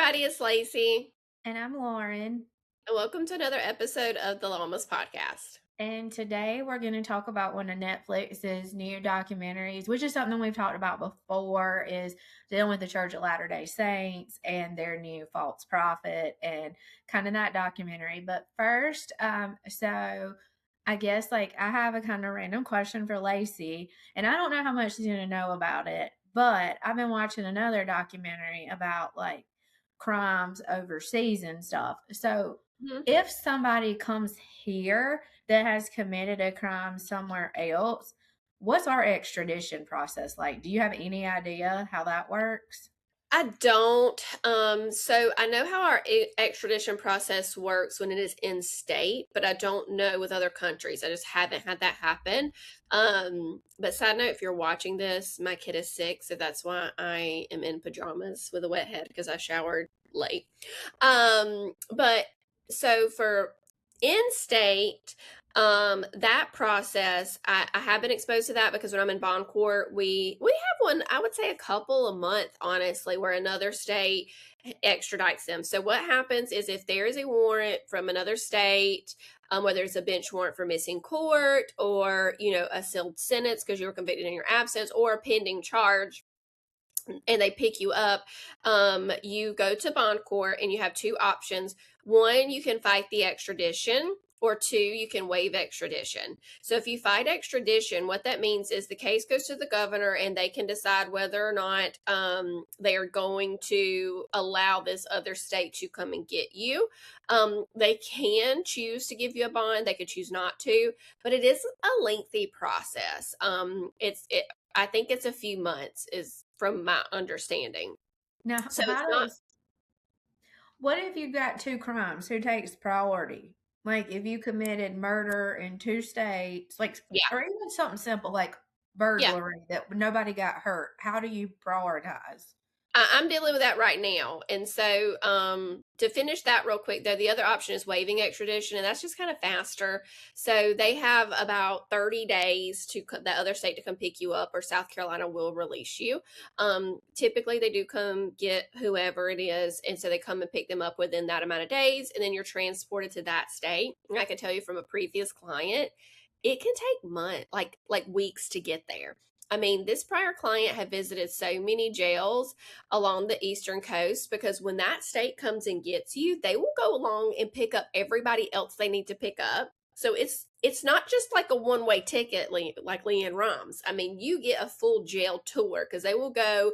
everybody, it's Lacey. And I'm Lauren. And welcome to another episode of the Lawmas Podcast. And today we're going to talk about one of Netflix's new documentaries, which is something we've talked about before, is dealing with the Church of Latter-day Saints and their new false prophet and kind of that documentary. But first, so I guess I have a kind of random question for Lacey, and I don't know how much she's going to know about it, but I've been watching another documentary about crimes overseas and stuff. So if somebody comes here that has committed a crime somewhere else, what's our extradition process like? Do you have any idea how that works? I don't. So I know how our extradition process works when it is in state, but I don't know with other countries. I just haven't had that happen. But side note, if you're watching this, my kid is 6, so that's why I am in pajamas with a wet head because I showered late. But so for in-state, that process, I have been exposed to that because when I'm in bond court, we have one, I would say a couple a month, honestly, where another state extradites them. So what happens is if there is a warrant from another state, whether it's a bench warrant for missing court or, a sealed sentence because you were convicted in your absence or a pending charge, and they pick you up, you go to bond court and you have 2 options. 1, you can fight the extradition, or 2, you can waive extradition. So if you fight extradition, what that means is the case goes to the governor and they can decide whether or not they are going to allow this other state to come and get you. They can choose to give you a bond. They could choose not to, but it is a lengthy process. I think it's a few months is from my understanding. Now, So it's not. What if you've got 2 crimes? Who takes priority? Like if you committed murder in 2 states, or even something simple like burglary that nobody got hurt, how do you prioritize? I'm dealing with that right now. And so to finish that real quick, though, the other option is waiving extradition, and that's just kind of faster. So they have about 30 days to that other state to come pick you up, or South Carolina will release you. Typically, they do come get whoever it is, and so they come and pick them up within that amount of days, and then you're transported to that state. And I can tell you from a previous client, it can take months, like weeks to get there. I mean, this prior client had visited so many jails along the eastern coast because when that state comes and gets you, they will go along and pick up everybody else they need to pick up. So it's not just like a one-way ticket like Leanne Rhymes. I mean, you get a full jail tour because they will go.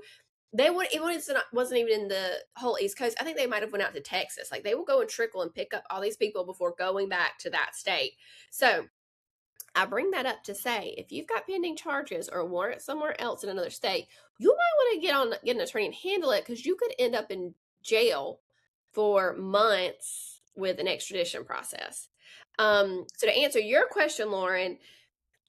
It wasn't even in the whole East Coast. I think they might have went out to Texas. Like they will go and trickle and pick up all these people before going back to that state. So I bring that up to say, if you've got pending charges or a warrant somewhere else in another state, you might want to get an attorney and handle it because you could end up in jail for months with an extradition process. So to answer your question, Lauren,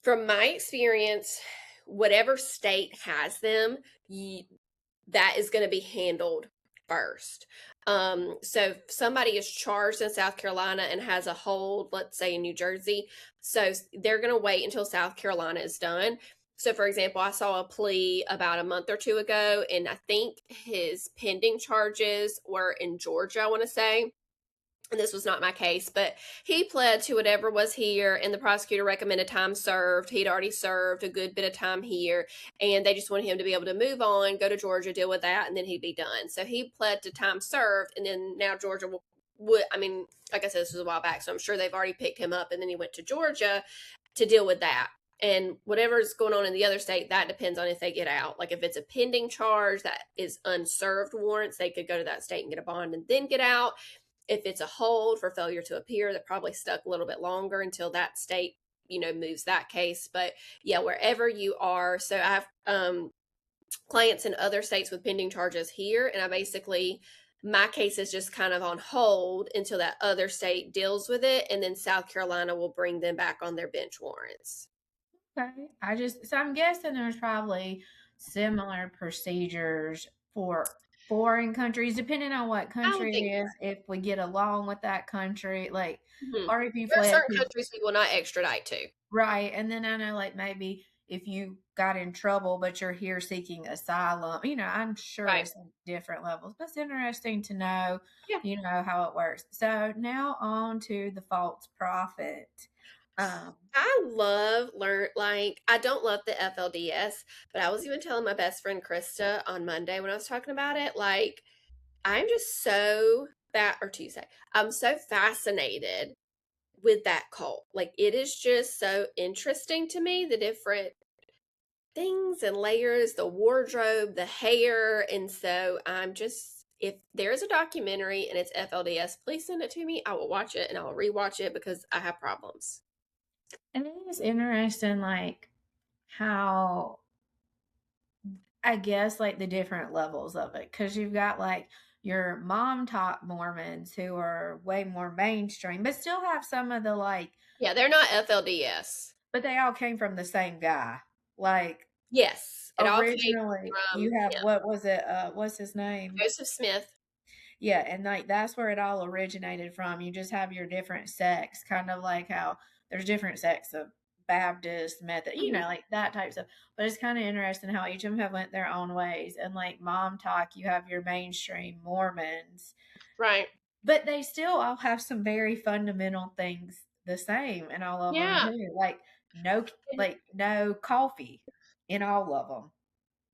from my experience, whatever state has them, that is going to be handled first. So if somebody is charged in South Carolina and has a hold, let's say in New Jersey, so they're going to wait until South Carolina is done. So for example, I saw a plea about a month or 2 ago, and I think his pending charges were in Georgia, I want to say. And this was not my case, but he pled to whatever was here, and the prosecutor recommended time served. He'd already served a good bit of time here, and they just wanted him to be able to move on, go to Georgia, deal with that, and then he'd be done. So he pled to time served, and then now Georgia would, I mean, like I said, this was a while back, so I'm sure they've already picked him up, and then he went to Georgia to deal with that. And whatever's going on in the other state, that depends on if they get out. Like if it's a pending charge that is unserved warrants, they could go to that state and get a bond and then get out. If it's a hold for failure to appear, that probably stuck a little bit longer until that state, moves that case. But yeah, wherever you are. So I have clients in other states with pending charges here. And my case is just kind of on hold until that other state deals with it. And then South Carolina will bring them back on their bench warrants. Okay. So I'm guessing there's probably similar procedures for foreign countries, depending on what country it is, if we get along with that country, or if you there are certain countries we will not extradite to. Right. And then I know maybe if you got in trouble, but you're here seeking asylum. I'm sure Right. it's different levels, but it's interesting to know, Yeah. how it works. So now on to the false prophet. I I don't love the FLDS, but I was even telling my best friend Krista on Monday when I was talking about it, like, I'm just so or Tuesday, I'm so fascinated with that cult. Like, it is just so interesting to me, the different things and layers, the wardrobe, the hair. And so if there's a documentary and it's FLDS, please send it to me. I will watch it and I'll rewatch it because I have problems. And it is interesting, like, how, I guess, like, the different levels of it. Because you've got, like, your mom top Mormons who are way more mainstream, but still have some of the, like, Yeah, they're not FLDS. but they all came from the same guy. Like, Yes, it all came originally, from you have, him, what was it? What's his name? Joseph Smith. Yeah, and like that's where it all originated from. You just have your different sects, kind of like how there's different sects of Baptist, Method, Mhm. like that type stuff. But it's kind of interesting how each of them have went their own ways. And like Mom Talk, you have your mainstream Mormons, Right. but they still all have some very fundamental things the same in all of them Yeah. too. Like no coffee in all of them.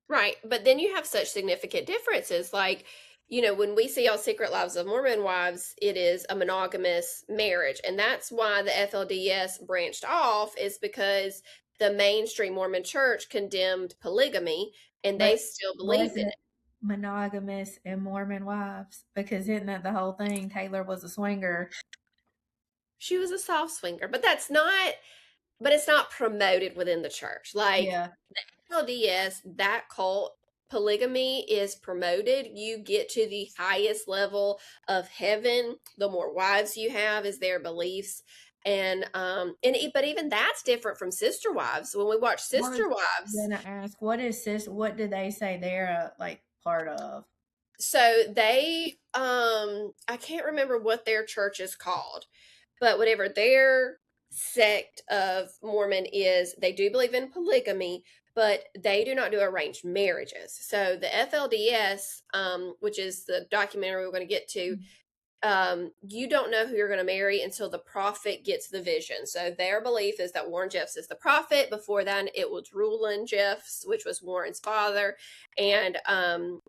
Right. But then you have such significant differences. Like, when we see all Secret Lives of Mormon Wives, it is a monogamous marriage. And that's why the FLDS branched off, is because the mainstream Mormon church condemned polygamy and they But still was believed in it it. monogamous and Mormon wives? Because isn't that the whole thing? Taylor was a swinger. She was a soft swinger, but it's not promoted within the church. Like, Yeah. LDS, that cult, polygamy is promoted. You get to the highest level of heaven, the more wives you have, is their beliefs. But even that's different from sister wives. When we watch I was sister wives, gonna ask, what is sis? What do they say they're like part of? so they I can't remember what their church is called, but whatever their sect of Mormon is, they do believe in polygamy, but they do not do arranged marriages. So the FLDS, which is the documentary we're going to get to, you don't know who you're going to marry until the prophet gets the vision. So their belief is that Warren Jeffs is the prophet. Before then, it was Rulon Jeffs, which was Warren's father. And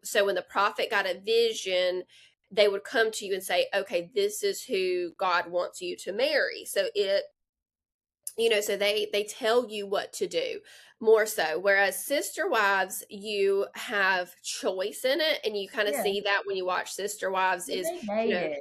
so when the prophet got a vision, they would come to you and say, okay, this is who God wants you to marry. So so they tell you what to do more so. Whereas sister wives, you have choice in it, and you kind of Yeah, see that when you watch Sister Wives but is, they you know, dated,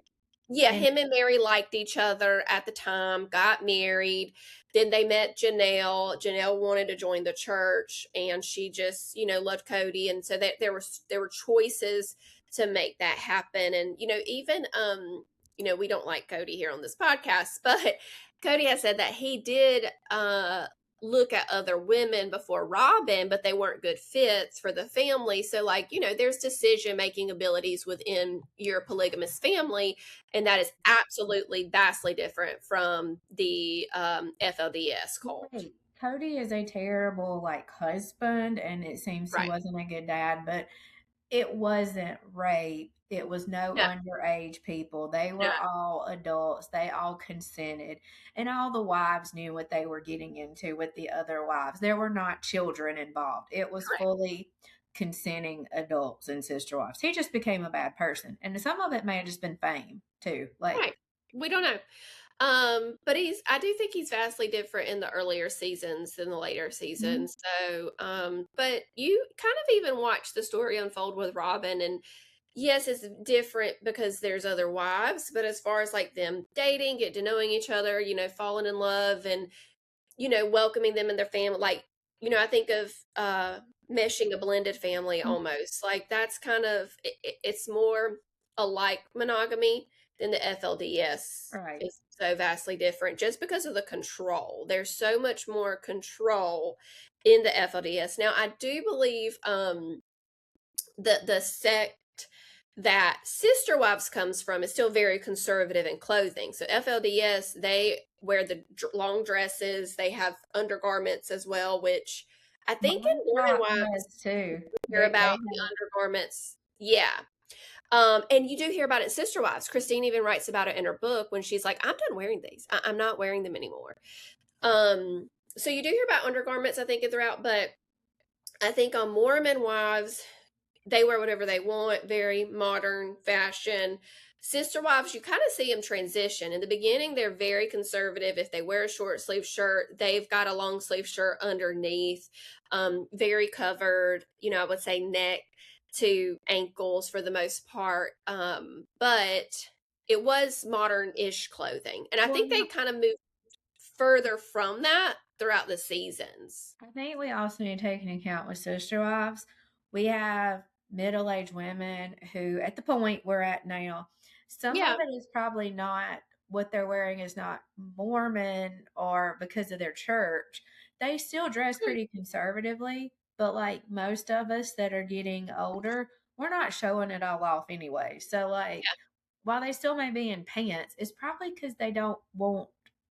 yeah, and him and Mary liked each other at the time, got married. Then they met Janelle. Janelle wanted to join the church, and she just, loved Cody. And so that there were choices to make that happen. And even we don't like Cody here on this podcast, but Cody has said that he did look at other women before Robin, but they weren't good fits for the family. So, like, there's decision making abilities within your polygamous family, and that is absolutely vastly different from the FLDS cult. wait, Cody is a terrible like husband, and it seems he Right. wasn't a good dad, but it wasn't rape. It was no No, underage people. They no, were all adults. They all consented. And all the wives knew what they were getting into with the other wives. There were not children involved. It was correct. fully consenting adults and sister wives. He just became a bad person. And some of it may have just been fame too. Like, Right. We don't know. But I do think he's vastly different in the earlier seasons than the later mhm. seasons. So, but you kind of even watch the story unfold with Robin, and yes, it's different because there's other wives, but as far as like them dating, get to knowing each other, falling in love, and welcoming them in their family, like, I think of meshing a blended family almost. Like, that's kind of it's more alike monogamy than the FLDS Right. is so vastly different just because of the control. There's so much more control in the FLDS. Now, I do believe the sect that Sister Wives comes from is still very conservative in clothing. So FLDS, they wear the long dresses. They have undergarments as well, which I think in Mormon Montauk Wives, has too. you hear They about the undergarments. Yeah. And you do hear about it in Sister Wives. Christine even writes about it in her book when she's like, I'm done wearing these. I'm not wearing them anymore. So you do hear about undergarments, I think, throughout, but I think on Mormon Wives, they wear whatever they want, very modern fashion. Sister Wives, you kind of see them transition. In the beginning, they're very conservative. If they wear a short sleeve shirt, they've got a long sleeve shirt underneath, very covered, I would say neck to ankles for the most part. But it was modern-ish clothing. And I well, think they kind of moved further from that throughout the seasons. I think we also need to take into account with sister wives. We have middle-aged women who, at the point we're at now, some Yeah. of it is probably not what they're wearing is not Mormon or because of their church. They still dress pretty conservatively, but like most of us that are getting older, we're not showing it all off anyway. So like while they still may be in pants, it's probably because they don't want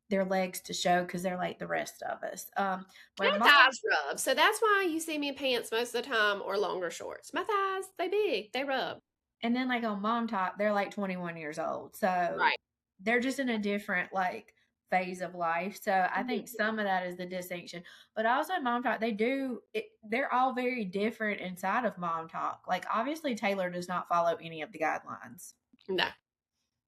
their legs to show because they're like the rest of us. Where My mom, thighs rub. So that's why you see me in pants most of the time or longer shorts. My thighs, they big. They rub. and then like on mom talk, they're like 21 years old. So Right. they're just in a different like phase of life. So I think some of that is the distinction. But also mom talk, they're all very different inside of mom talk. Like obviously Taylor does not follow any of the guidelines No.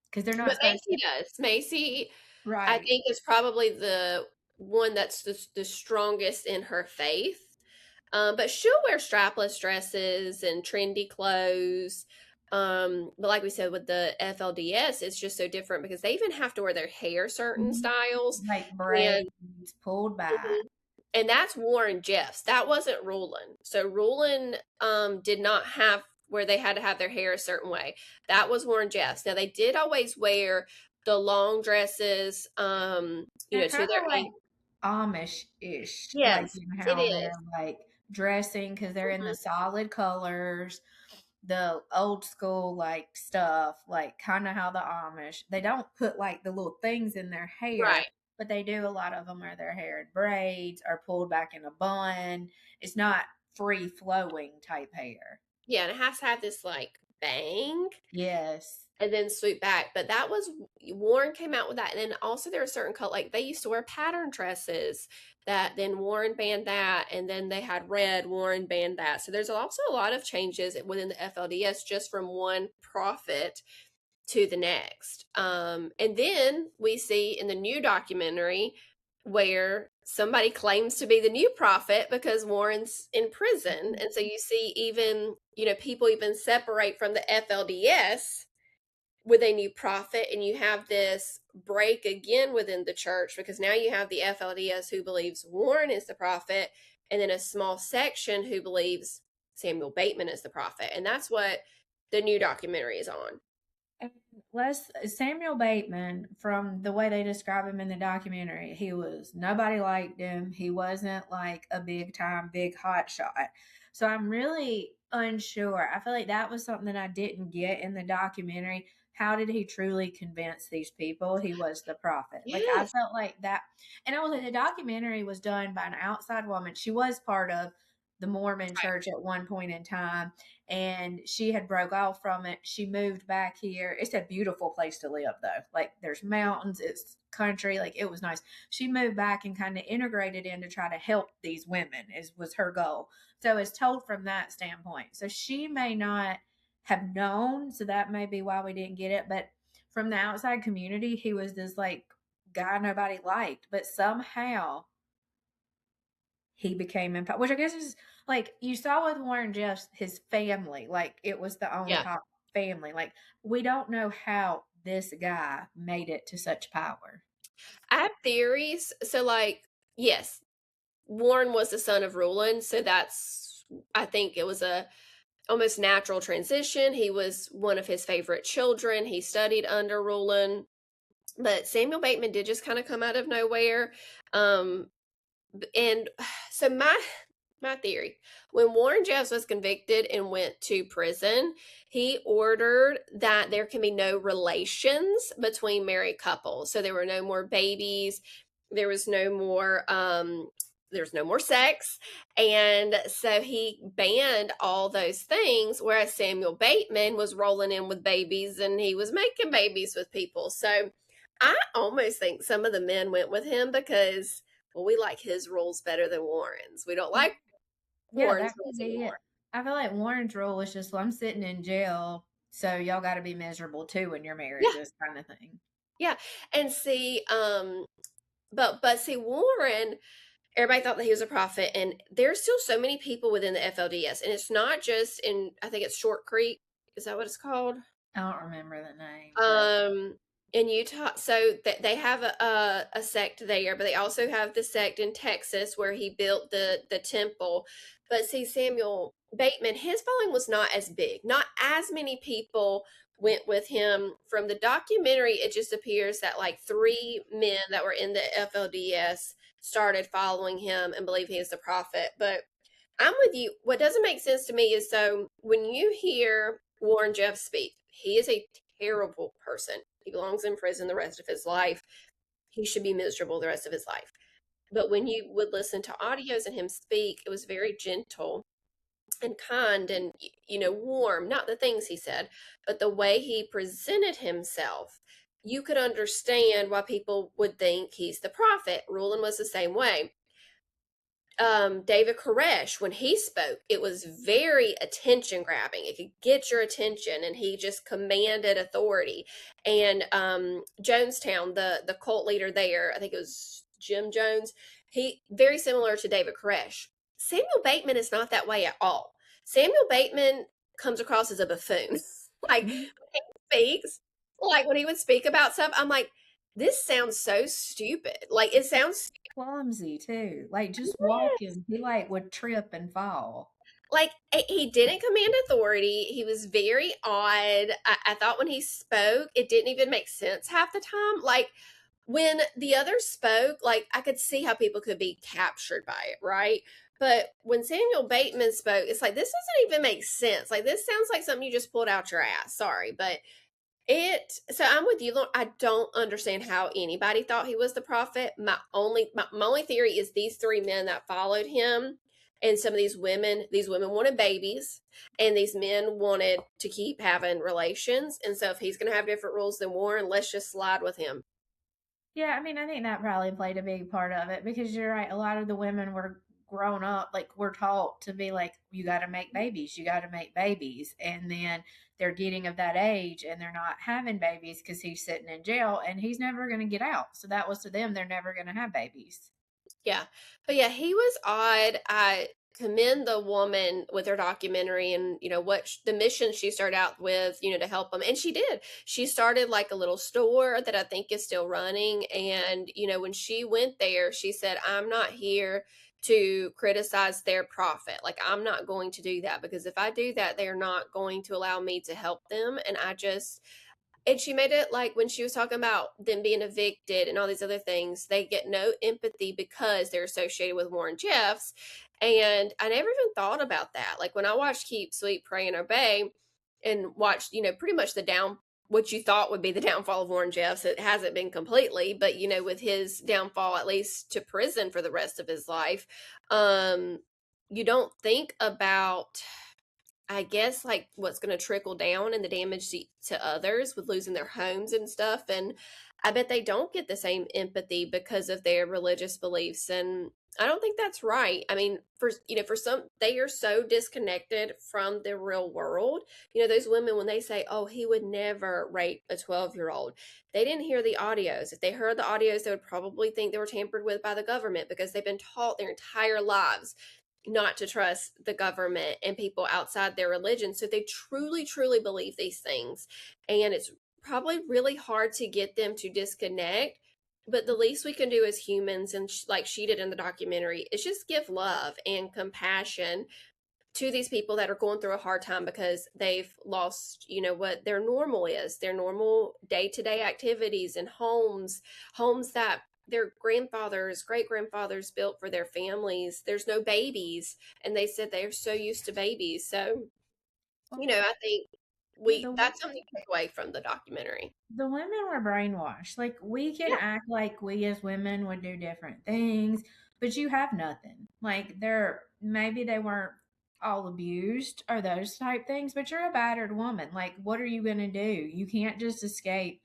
because they're not But supposed Macy does. Macy, I right. think, is probably the one that's the strongest in her faith. But she'll wear strapless dresses and trendy clothes. But like we said with the FLDS, it's just so different because they even have to wear their hair certain styles. Like And braids pulled back. and that's Warren Jeffs. That wasn't Rulon. So Rulon did not have where they had to have their hair a certain way. That was Warren Jeffs. Now they did always wear the long dresses, They're to kind their of like Amish-ish, like yes, it how they're is. like dressing because they're in the Mhm. solid colors, the old school like stuff, like kind of how the Amish. They don't put like the little things in their hair, Right. but they do a lot of them wear their hair in braids or pulled back in a bun. It's not free flowing type hair. Yeah, and it has to have this like bang Yes. and then swoop back. But that was Warren came out with that. And then also there are certain color like they used to wear pattern dresses that then Warren banned that, and then they had red, Warren banned that. So there's also a lot of changes within the FLDS just from one prophet to the next. And then we see in the new documentary where somebody claims to be the new prophet because Warren's in prison. And so you see even, people even separate from the FLDS with a new prophet, and you have this break again within the church because now you have the FLDS who believes Warren is the prophet, and then a small section who believes Samuel Bateman is the prophet. And that's what the new documentary is on. Samuel Bateman, from the way they describe him in the documentary, nobody liked him. He wasn't like a big time, big hot shot. So I'm really unsure. I feel like that was something that I didn't get in the documentary. How did he truly convince these people he was the prophet? Like I Yes. felt like that, and I was like, the documentary was done by an outside woman. She was part of the Mormon church at one point in time, and she had broke off from it. She moved back here. It's a beautiful place to live though. Like there's mountains, it's country, like it was nice. She moved back and kind of integrated in to try to help these women was her goal. So it's told from that standpoint. So she may not have known, so that may be why we didn't get it, but from the outside community, he was this like guy nobody liked, but somehow he became empowered, which I guess is like you saw with Warren Jeffs, his family, like it was the on Yeah. top family. Like we don't know how this guy made it to such power. I have theories. So, like, yes, Warren was the son of Rulon. So I think it was a almost natural transition. He was one of his favorite children. He studied under Rulon. But Samuel Bateman did just kind of come out of nowhere. And so my theory, when Warren Jeffs was convicted and went to prison, he ordered that there can be no relations between married couples. So there were no more babies. There was no more there's no more sex. And so he banned all those things, whereas Samuel Bateman was rolling in with babies and he was making babies with people. So I almost think some of the men went with him because, well, we like his rules better than Warren's. We don't like Yeah, Warren's that could rules be it. anymore. I feel like Warren's rule is just, well, I'm sitting in jail, so y'all got to be miserable too in your Yeah, marriages, kind of thing. yeah. And see, but see, Warren, everybody thought that he was a prophet, and there's still so many people within the FLDS, and it's not just in, I think it's Short Creek. Is that what it's called? I don't remember the name, but Um, in Utah, so they have a sect there, but they also have the sect in Texas where he built the temple. But see, Samuel Bateman, his following was not as big. Not as many people went with him. From the documentary, it just appears that like 3 men that were in the FLDS started following him and believe he is the prophet. But I'm with you. What doesn't make sense to me is, so when you hear Warren Jeff speak, he is a terrible person. He belongs in prison the rest of his life. He should be miserable the rest of his life. But when you would listen to audios and him speak, it was very gentle and kind and, warm. Not the things he said, but the way he presented himself. You could understand why people would think he's the prophet. Rulon was the same way. David Koresh, when he spoke, it was very attention grabbing. It could get your attention, and he just commanded authority. And Jonestown, the cult leader there, I think it was Jim Jones, he very similar to David Koresh. Samuel Bateman is not that way at all. Samuel Bateman comes across as a buffoon. Like when he speaks, like when he would speak about stuff, I'm like, this sounds so stupid. Like it sounds clumsy too. Like just walking, he like would trip and fall. like he didn't command authority. He was very odd. I thought when he spoke, it didn't even make sense half the time. Like when the others spoke, like I could see how people could be captured by it, right? But when Samuel Bateman spoke, it's like, this doesn't even make sense. Like this sounds like something you just pulled out your ass. Sorry, but so I'm with you. I don't understand how anybody thought he was the prophet. My only theory is these 3 men that followed him, and some of these women wanted babies, and these men wanted to keep having relations. And so if he's going to have different rules than Warren, let's just slide with him. Yeah, I mean, I think that probably played a big part of it because you're right. A lot of the women were grown up, like, we're taught to be like, you got to make babies, you got to make babies. And then they're getting of that age and they're not having babies because he's sitting in jail and he's never going to get out. So that was to them, they're never going to have babies. Yeah. But yeah, he was odd. I commend the woman with her documentary and, what the mission she started out with, to help them. And she did. She started like a little store that I think is still running. And, when she went there, she said, I'm not here to criticize their prophet. Like, I'm not going to do that, because if I do that, they're not going to allow me to help them. And she made it like when she was talking about them being evicted and all these other things, they get no empathy because they're associated with Warren Jeffs. And I never even thought about that. Like when I watched Keep, Sweet, Pray, and Obey and watched, pretty much what you thought would be the downfall of Warren Jeffs. It hasn't been completely, but, with his downfall, at least to prison for the rest of his life, you don't think about, I guess, like what's going to trickle down and the damage to others with losing their homes and stuff. And I bet they don't get the same empathy because of their religious beliefs. And I don't think that's right. I mean, for some, they are so disconnected from the real world. Those women, when they say, oh, he would never rape a 12-year-old, they didn't hear the audios. If they heard the audios, they would probably think they were tampered with by the government, because they've been taught their entire lives not to trust the government and people outside their religion. So they truly, truly believe these things. And it's probably really hard to get them to disconnect. But the least we can do as humans, and like she did in the documentary, is just give love and compassion to these people that are going through a hard time because they've lost, what their normal is, their normal day-to-day activities and homes that their grandfathers, great grandfathers built for their families. There's no babies, and they said they're so used to babies. So, I think Yeah, the that's something to take away from the documentary. the women were brainwashed. Like we can Yeah. act like we as women would do different things. but you have nothing. Like maybe they weren't all abused or those type things, but you're a battered woman. Like, what are you gonna do? You can't just escape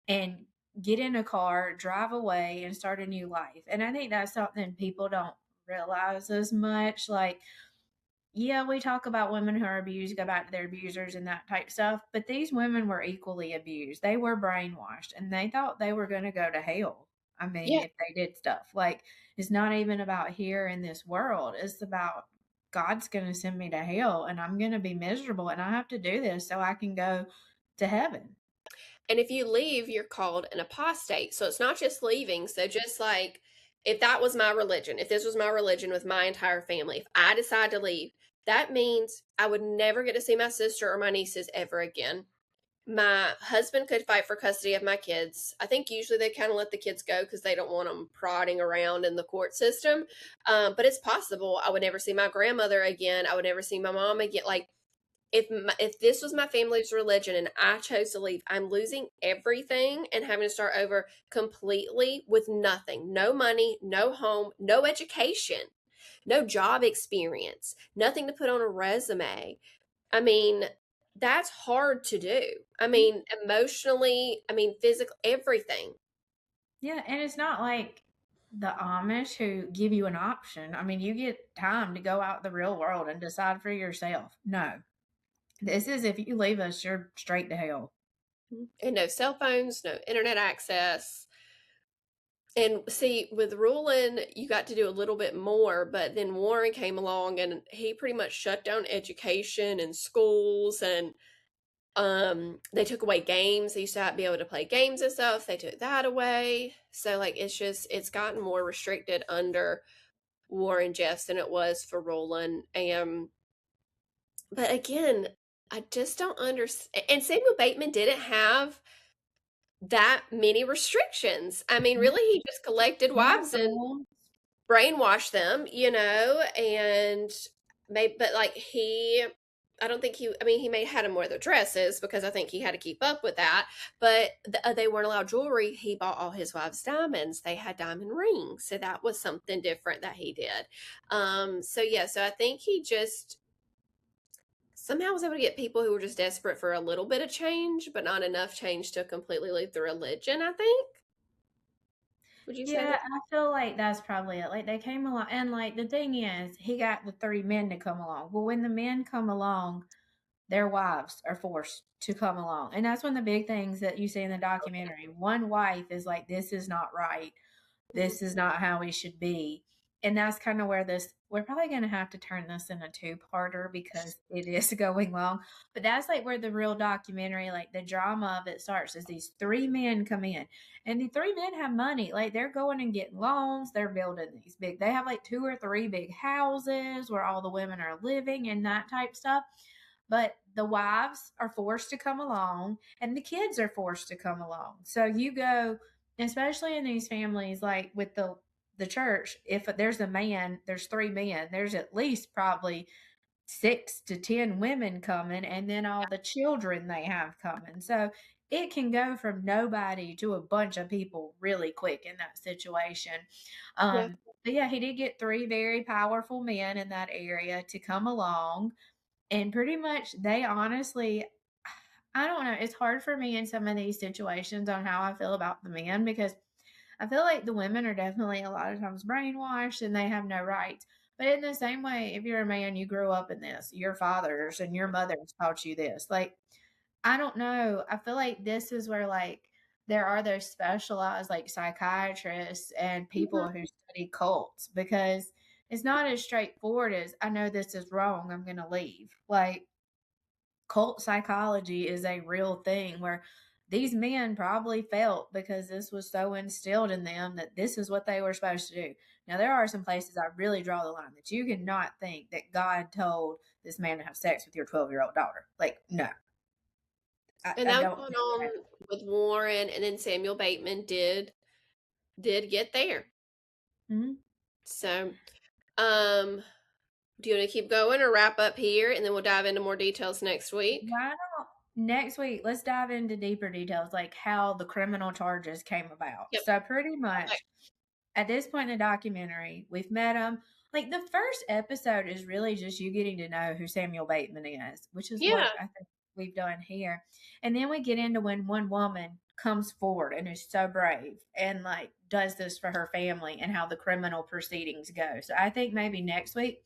and get in a car, drive away, and start a new life. And I think that's something people don't realize as much. Like, yeah, we talk about women who are abused, go back to their abusers and that type stuff, but these women were equally abused. They were brainwashed and they thought they were going to go to hell. I mean, Yeah. if they did stuff like, it's not even about here in this world, it's about God's going to send me to hell and I'm going to be miserable and I have to do this so I can go to heaven. And if you leave, you're called an apostate. So it's not just leaving. So just like if that was my religion, if this was my religion with my entire family, if I decide to leave, that means I would never get to see my sister or my nieces ever again. My husband could fight for custody of my kids. I think usually they kind of let the kids go because they don't want them prodding around in the court system. But it's possible I would never see my grandmother again. I would never see my mom again. Like if this was my family's religion and I chose to leave, I'm losing everything and having to start over completely with nothing. No money, no home, no education, no job experience, nothing to put on a resume. I mean, that's hard to do. I mean, emotionally, I mean, physically, everything. Yeah, and it's not like the Amish who give you an option. I mean, you get time to go out the real world and decide for yourself. No, this is if you leave us, you're straight to hell. And no cell phones, no internet access. And see, with Rulon, you got to do a little bit more, but then Warren came along and he pretty much shut down education and schools, and they took away games. They used to be able to play games and stuff. They took that away. So like it's gotten more restricted under Warren Jeffs than it was for Rulon. And but again, I just don't understand. And Samuel Bateman didn't have that many restrictions. I mean, really, he just collected wives and Careful. brainwashed them, and maybe, but like I don't think I mean, he may had them wear their dresses because I think he had to keep up with that, but they weren't allowed jewelry. He bought all his wives diamonds. They had diamond rings. So that was something different that he did. So yeah, so I think he just somehow was able to get people who were just desperate for a little bit of change, but not enough change to completely leave the religion, I think. Would you say Yeah, that? I feel like that's probably it. Like they came along, and like the thing is, he got the three men to come along. Well, when the men come along, their wives are forced to come along. And that's one of the big things that you see in the documentary. One wife is like, this is not right. This is not how we should be. And that's kind of where we're probably going to have to turn this in a two-parter because it is going long. But that's like where the real documentary, like the drama of it starts, is these three men come in. And the three men have money. Like they're going and getting loans. They're building they have like two or three big houses where all the women are living and that type stuff. But the wives are forced to come along and the kids are forced to come along. So you go, especially in these families, like with the church, if there's a man, there's three men, there's at least probably 6 to 10 women coming, and then all the children they have coming. So it can go from nobody to a bunch of people really quick in that situation. Yeah. But yeah, he did get three very powerful men in that area to come along, and pretty much they honestly, I don't know, it's hard for me in some of these situations on how I feel about the men because I feel like the women are definitely a lot of times brainwashed and they have no rights. But in the same way, if you're a man, you grew up in this, your fathers and your mothers taught you this. Like, I don't know. I feel like this is where, like, there are those specialized, like, psychiatrists and people Mhm. who study cults because it's not as straightforward as I know this is wrong, I'm going to leave. Like, cult psychology is a real thing where these men probably felt because this was so instilled in them that this is what they were supposed to do. Now, there are some places I really draw the line that you cannot think that God told this man to have sex with your 12-year-old daughter. Like, no, And I that was don't going think that. on with Warren, and then Samuel Bateman did get there. Mhm. So, um, do you want to keep going or wrap up here, and then we'll dive into more details next week? Why not? Next week, let's dive into deeper details, like how the criminal charges came about. Yep. So, pretty Okay. much, at this point in the documentary, we've met him. Like the first episode is really just you getting to know who Samuel Bateman is, which is Yeah. what I think we've done here. And then we get into when one woman comes forward and is so brave and like does this for her family and how the criminal proceedings go. So I think maybe next week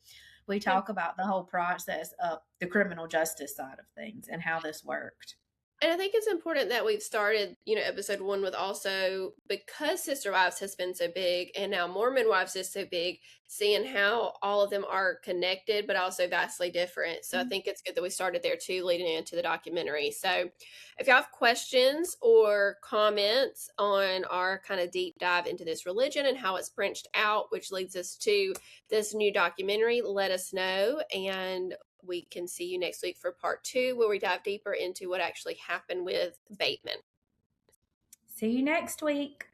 we talk about the whole process of the criminal justice side of things and how this worked. And I think it's important that we've started, episode 1 with also, because Sister Wives has been so big and now Mormon Wives is so big, seeing how all of them are connected, but also vastly different. So I think it's good that we started there too, leading into the documentary. So if y'all have questions or comments on our kind of deep dive into this religion and how it's branched out, which leads us to this new documentary, let us know. And we can see you next week for part 2, where we dive deeper into what actually happened with Bateman. See you next week.